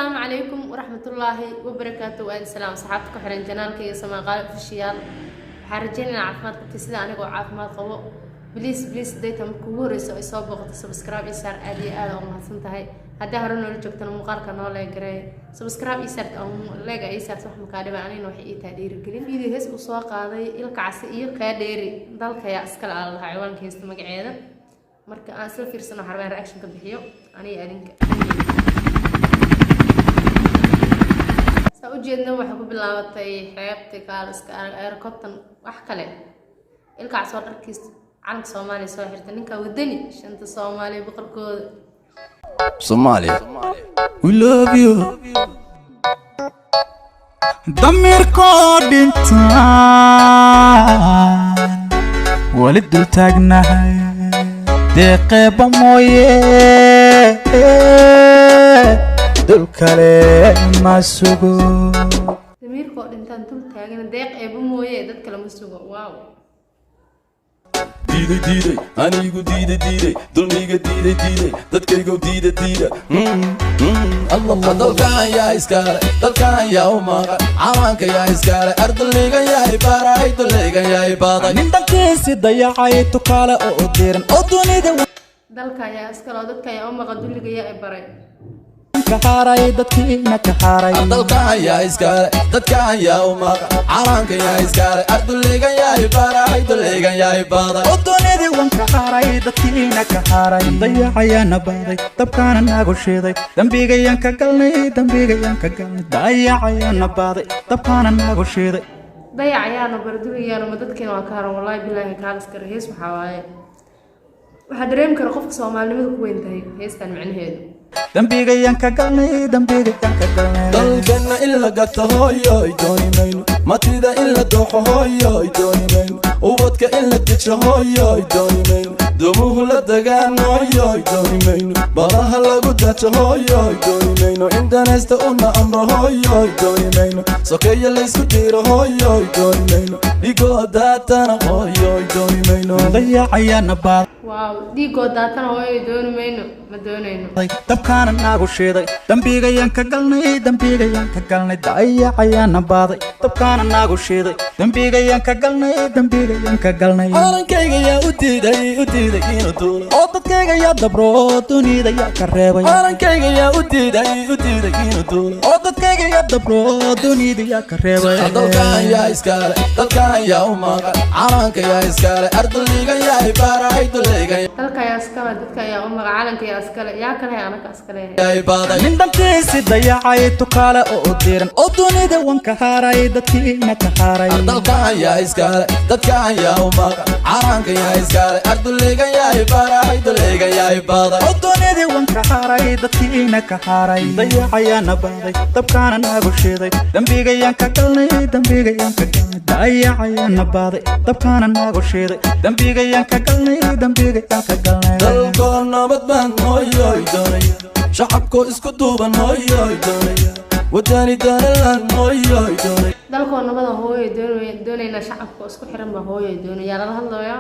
السلام عليكم ورحمة الله وبركاته وأهلا السلام صحابتك وحرين جنالك يا سما قال في الشيال حارجينا عافمات كسيدا أنا جو عافمات قوة بليز ديتا مكوري سو إصابة وقت سبسكرايب يسار أدي آل أو مهسنتهاي هدا هرنو لجوكتنا مقاركة نولا يقرأي سبسكرايب يسار أو لاقا يسار صح مكاربة أني نوحي إيتادير قليل فيديو هس أسواق قاضي إلقى عسئير كاديري دالك يا أسكال على الله عوان كيست مقعيدا مركا أسل فيرسنا حربان رأكشن كبحيو أني أدينك ujeedna waxa ku bilaabatay xeebta kaaliska aircopter wax kale ilka soo dharkiis calanka Soomaaliya soo xirtay ninka wadani shanta Soomaaliya boqorkooda Somalia we love you damirko dhintaan walid taagnahay deeqeba mooye dul kale ma sugo damirko dhintaan dul taagan deeq eeba mooye dad kale ma sugo waaw diiday anigu diiday dulmiga diiday dadkaygu diiday Allah dalkan yaa iskale dalkan yaa umaqa cawanka yaa iskale ardayga yaa ibaray dulayga yaa ibaday nindankiisi dayacay tukale oo diran oo dunida dalka yaa iskale dadka yaa umaqa duliga yaa ibaray kaharay dadkiina kaharay dalkan yaa iskale dadkan yaa umaqa cawanka yaa iskale ardayga yaa ibaray dulayga yaa ibaday oo dunida wan kaharay dadkiina kaharay dayacayana baaday dabkaana nagu sheeday dambigayan ka galnay dayacayana baaday dabkaana nagu sheeday dayacayana bardugayana ma dadkeena waa ka haran wallahi billahi kaaliska hees waxa waaye waxa dareem kara qofka Soomaalnimada ku weyntahay heestan macnaheedu dambigayan ka galnay dalkana illa gata hooyo dooni mayno matida illa dooxo hooyo dooni mayno ubadka illa dijo hooyo dooni mayno dumuhu la dagaan hooyo dooni mayno baraha lagu dajo hooyo dooni mayno indanaysta una amro hooyo dooni mayno sokeeya la isku diiro hooyo dooni mayno dhigo daatana hooyo dooni mayno dayacayana baad waaw dhigo daatana hooyo dooni mayno ma doonayno dabkaana nagu sheeday dambigayan ka galnay dayacayana baaday dabkaana nagu sheeday dambigayan ka galnay arankayga yaa u diiday inuu duulo oo dadkayga yaa dabro dunida yaa ka reebay arankayga yaa u diiday inuu duulo oo dadkayga yaa dabro dunida yaa ka reebay dalkan yaa iskale dalkan yaa umaqa calanka yaa iskale ardayga yaa ibaray dulayga dalka yaa iskale dadka yaa umaqa calanka yaa iskale yaa kale anaka iskale nindankiisi dayacay tukale oo diran oo dunida wan kaharay dadkiina kaharay dalkan yaa iskale dadkan yaa umaqa calanka yaa iskale ardayga yaa ibaray dulayga yaa ibaday oo dunida wan kaharay dadkiina kaharay dayacayana baaday dabkaana nagu sheeday dambigayan ka galnay dayacayana baaday dabkaana nagu sheeday dambigayan ka galnay dalko nabad baan hooyo doonaya shacabko isku duuban hooyo doonaya wadani daalan hooyo doonaya dalko nabada hooyo doonayna shacabko isku xiran ba hooyo doonaya la hadlayo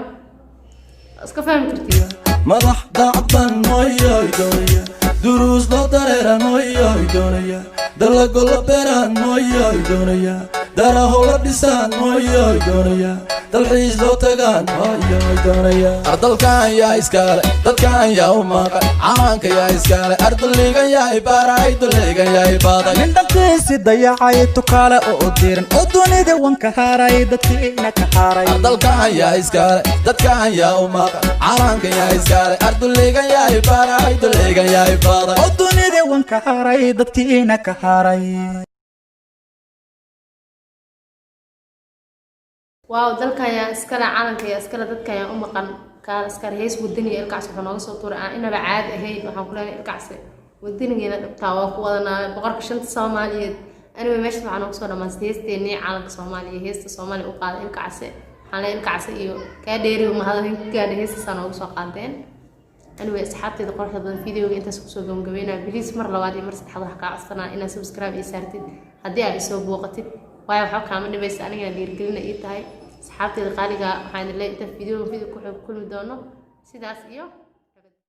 iska fahmi kartid madax dacban hooyo doonaya duruus loo dareeran hooyo doonaya dalago la beeraan hooyo doonaya daraho la dhisaan hooyo doonaya dalxiis loo tagaan hooyo doonaya dalkan yaa iskale dadkan yaa umaqa calanka yaa iskale ardayga yaa ibaray dulayga yaa ibaday nindankiisi dayacay tukale oo diran oo dunida wan kaharay dadkiina kaharay dalkan yaa iskale dadkan yaa umaqa calanka yaa iskale ardayga yaa ibaray dulayga yaa ibaday oo dunida wan kaharay dadkiina kaharay waaw dalka yaa iskala calanka yaa iskala dadka yaa u maqan kaal iskala hees wadani ilkaas waxa nooga soo tuuray inaba caad ahayn waxaan ku leenahay ilkaas wadanigeena dhabtaa waa ku wadanaa boqorka shanta Soomaaliyeed aniga meesha waxaan ugu soo dhamaastay heesteennii calanka Soomaaliya heesta Soomaaliya u qaaday ilkaas waxaan leeyahay ilkaas iyo ka dheeri ma hadalin gaadhay heestaan ugu soo qaadeen aniga asxaabteeda qorxda badan fiidiyoga intaas ku soo gabagabeynaa please mar labaad iyo mar saddexaad waxa ka codsanaa inaad subscribe iyo saartid haddii aad isoo booqatid waayo waxa kaama dhibaysa aniga dhiirigelina ii tahay asxaabteeda qaaliga waxaan leeyahay inta fiidiyooga ku kulmi doono sidaas iyo